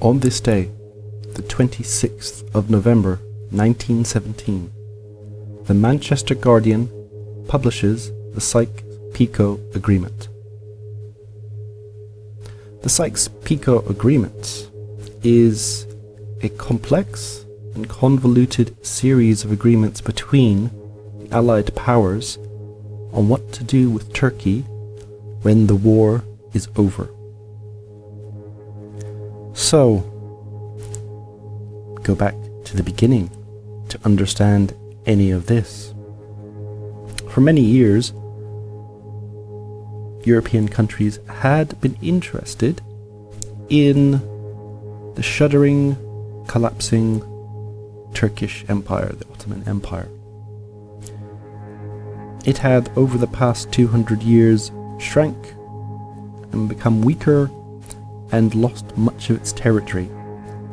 On this day, the 26th of November 1917, the Manchester Guardian publishes the Sykes-Picot Agreement. The Sykes-Picot Agreement is a complex and convoluted series of agreements between the Allied powers on what to do with Turkey when the war is over. So, go back to the beginning to understand any of this. For many years, European countries had been interested in the shuddering, collapsing Turkish Empire, the Ottoman Empire. It had, over the past 200 years, shrank and become weaker and lost much of its territory,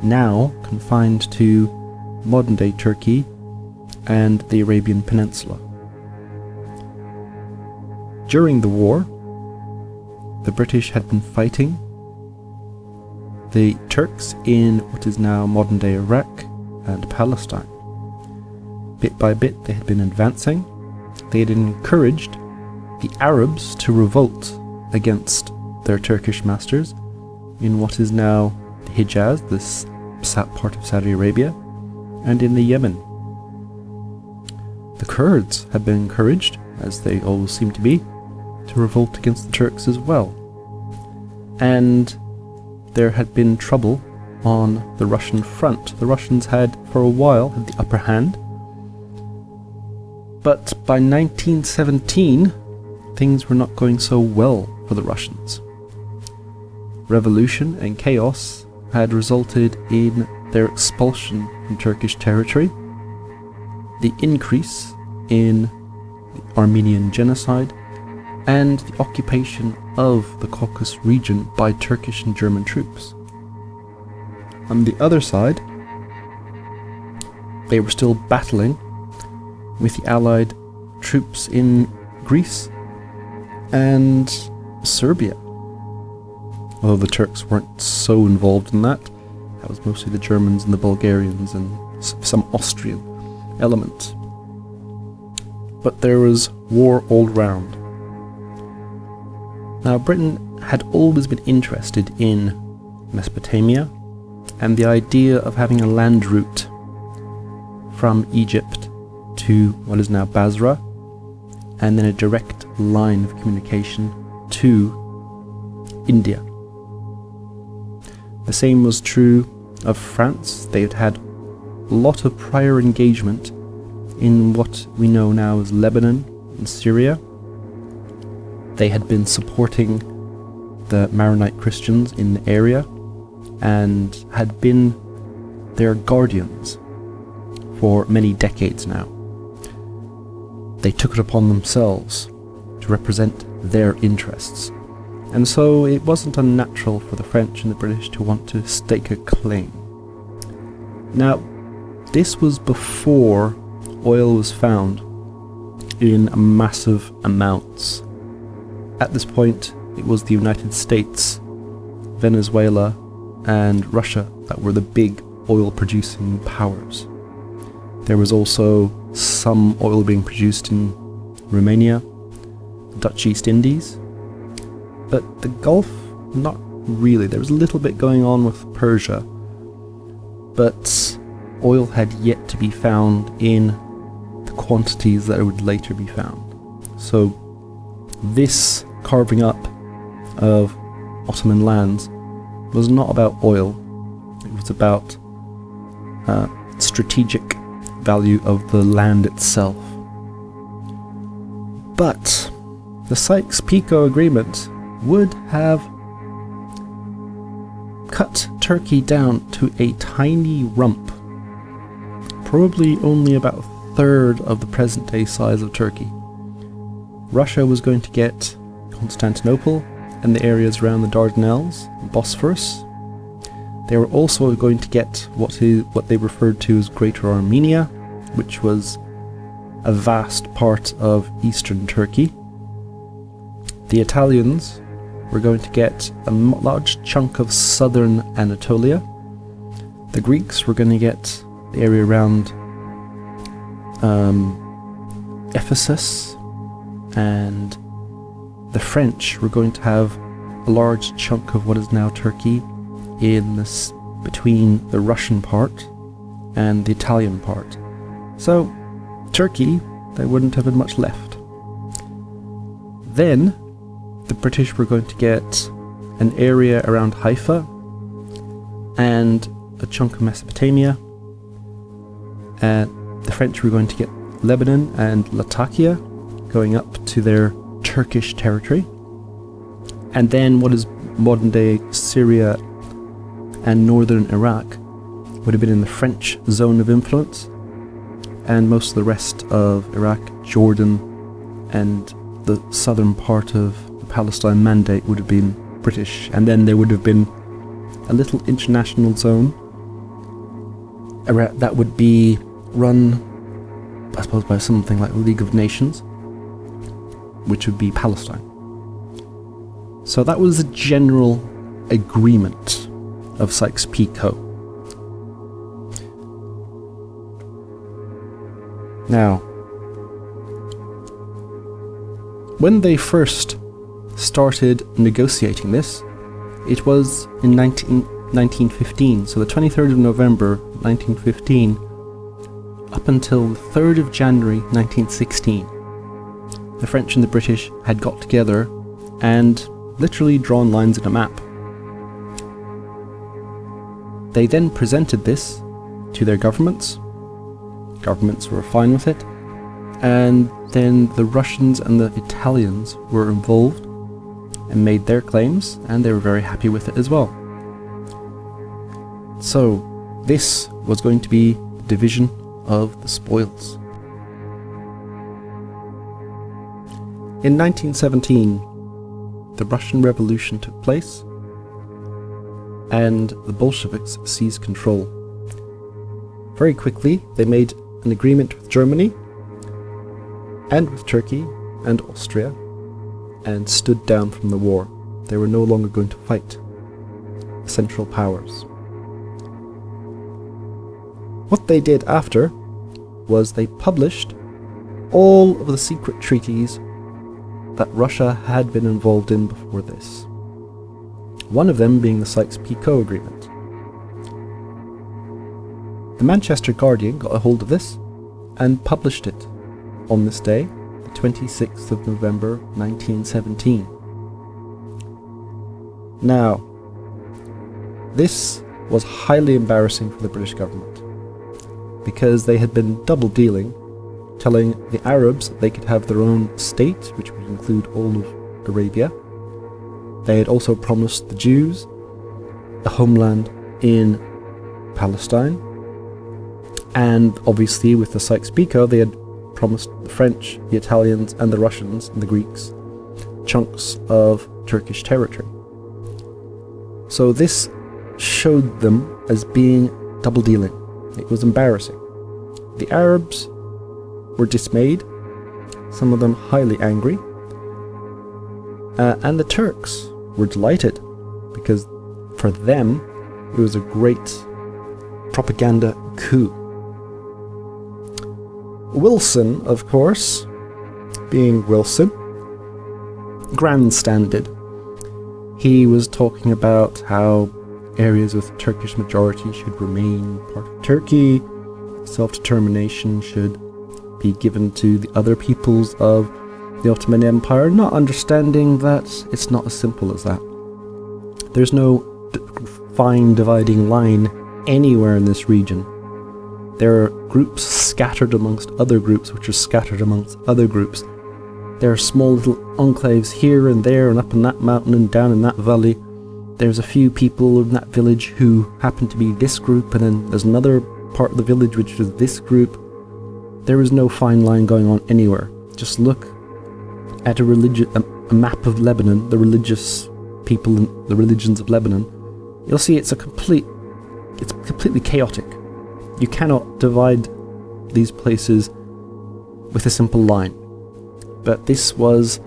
now confined to modern-day Turkey and the Arabian Peninsula. During the war, the British had been fighting the Turks in what is now modern-day Iraq and Palestine. Bit by bit they had been advancing. They had encouraged the Arabs to revolt against their Turkish masters in what is now the Hijaz, this part of Saudi Arabia, and in the Yemen. The Kurds had been encouraged, as they always seem to be, to revolt against the Turks as well. And there had been trouble on the Russian front. The Russians had, for a while, had the upper hand. But by 1917, things were not going so well for the Russians. Revolution and chaos had resulted in their expulsion from Turkish territory, the increase in the Armenian genocide, and the occupation of the Caucasus region by Turkish and German troops. On the other side, they were still battling with the Allied troops in Greece and Serbia. Although the Turks weren't so involved in that, that was mostly the Germans and the Bulgarians and some Austrian element. But there was war all round. Now, Britain had always been interested in Mesopotamia and the idea of having a land route from Egypt to what is now Basra, and then a direct line of communication to India. The same was true of France. They had had a lot of prior engagement in what we know now as Lebanon and Syria. They had been supporting the Maronite Christians in the area and had been their guardians for many decades now. They took it upon themselves to represent their interests, and so it wasn't unnatural for the French and the British to want to stake a claim. Now, this was before oil was found in massive amounts. At this point, it was the United States, Venezuela, and Russia that were the big oil-producing powers. There was also some oil being produced in Romania, Dutch East Indies, but the Gulf, not really. There was a little bit going on with Persia, but oil had yet to be found in the quantities that it would later be found. So this carving up of Ottoman lands was not about oil. It was about strategic value of the land itself. But the Sykes-Picot Agreement would have cut Turkey down to a tiny rump, probably only about a third of the present-day size of Turkey. Russia was going to get Constantinople and the areas around the Dardanelles, Bosphorus. They were also going to get what they referred to as Greater Armenia, which was a vast part of eastern Turkey. The Italians were going to get a large chunk of southern Anatolia, The Greeks were going to get the area around Ephesus, and the French were going to have a large chunk of what is now Turkey in this, between the Russian part and the Italian part. So Turkey, there wouldn't have been much left. Then the British were going to get an area around Haifa and a chunk of Mesopotamia. The French were going to get Lebanon and Latakia, going up to their Turkish territory. And then what is modern-day Syria and northern Iraq would have been in the French zone of influence, and most of the rest of Iraq, Jordan, and the southern part of the Palestine Mandate would have been British. And then there would have been a little international zone that would be run, I suppose, by something like the League of Nations, which would be Palestine. So that was a general agreement of Sykes-Picot. Now, when they first started negotiating this, it was in 1915, so the 23rd of November 1915, up until the 3rd of January 1916. The French and the British had got together and literally drawn lines in a map. They then presented this to their governments. Governments were fine with it, and then the Russians and the Italians were involved and made their claims, and they were very happy with it as well. So this was going to be the division of the spoils. In 1917, the Russian Revolution took place, and the Bolsheviks seized control. Very quickly, they made an agreement with Germany and with Turkey and Austria, and stood down from the war. They were no longer going to fight the Central Powers. What they did after was they published all of the secret treaties that Russia had been involved in before this. One of them being the Sykes-Picot Agreement. The Manchester Guardian got a hold of this and published it on this day, the 26th of November 1917. Now, this was highly embarrassing for the British government, because they had been double dealing, telling the Arabs they could have their own state, which would include all of Arabia. They had also promised the Jews a homeland in Palestine, and obviously with the Sykes-Picot they had promised the French, the Italians and the Russians and the Greeks chunks of Turkish territory. So this showed them as being double dealing. It was embarrassing. The Arabs were dismayed, some of them highly angry, and the Turks were delighted, because for them it was a great propaganda coup. Wilson, of course, being Wilson, grandstanded. He was talking about how areas with Turkish majority should remain part of Turkey, self-determination should be given to the other peoples of the Ottoman Empire, not understanding that it's not as simple as that. There's no fine dividing line anywhere in this region. There are groups scattered amongst other groups, which are scattered amongst other groups. There are small little enclaves here and there, and up in that mountain and down in that valley. There's a few people in that village who happen to be this group, and then there's another part of the village which is this group. There is no fine line going on anywhere. Just look at a map of Lebanon, the religious people and the religions of Lebanon. You'll see it's completely chaotic. You cannot divide these places with a simple line. But this was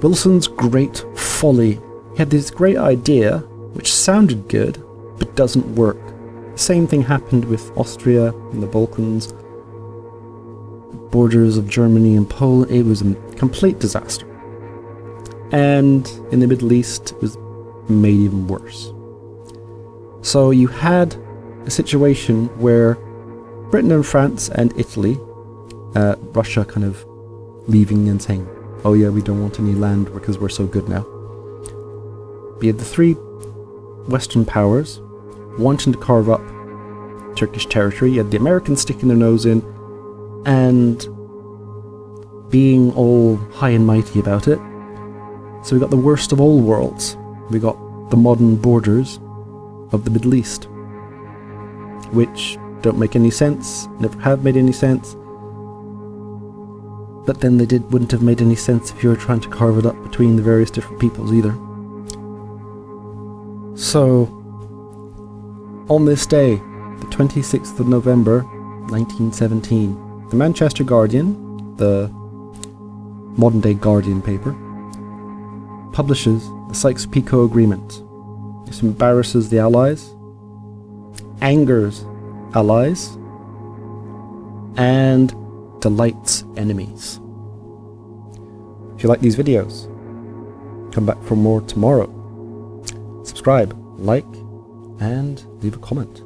Wilson's great folly. He had this great idea, which sounded good, but doesn't work. The same thing happened with Austria and the Balkans, borders of Germany and Poland. It was a complete disaster. And in the Middle East, it was made even worse. So you had a situation where Britain and France and Italy, Russia kind of leaving and saying, oh yeah, we don't want any land because we're so good now. But you had the three Western powers wanting to carve up Turkish territory. You had the Americans sticking their nose in and being all high and mighty about it. So we got the worst of all worlds. We got the modern borders of the Middle East, which don't make any sense, never have made any sense. But then they wouldn't have made any sense if you were trying to carve it up between the various different peoples either. So, on this day, the 26th of November, 1917, the Manchester Guardian, the modern-day Guardian paper, publishes the Sykes-Picot Agreement. This embarrasses the Allies, angers allies, and delights enemies. If you like these videos, come back for more tomorrow. Subscribe, like, and leave a comment.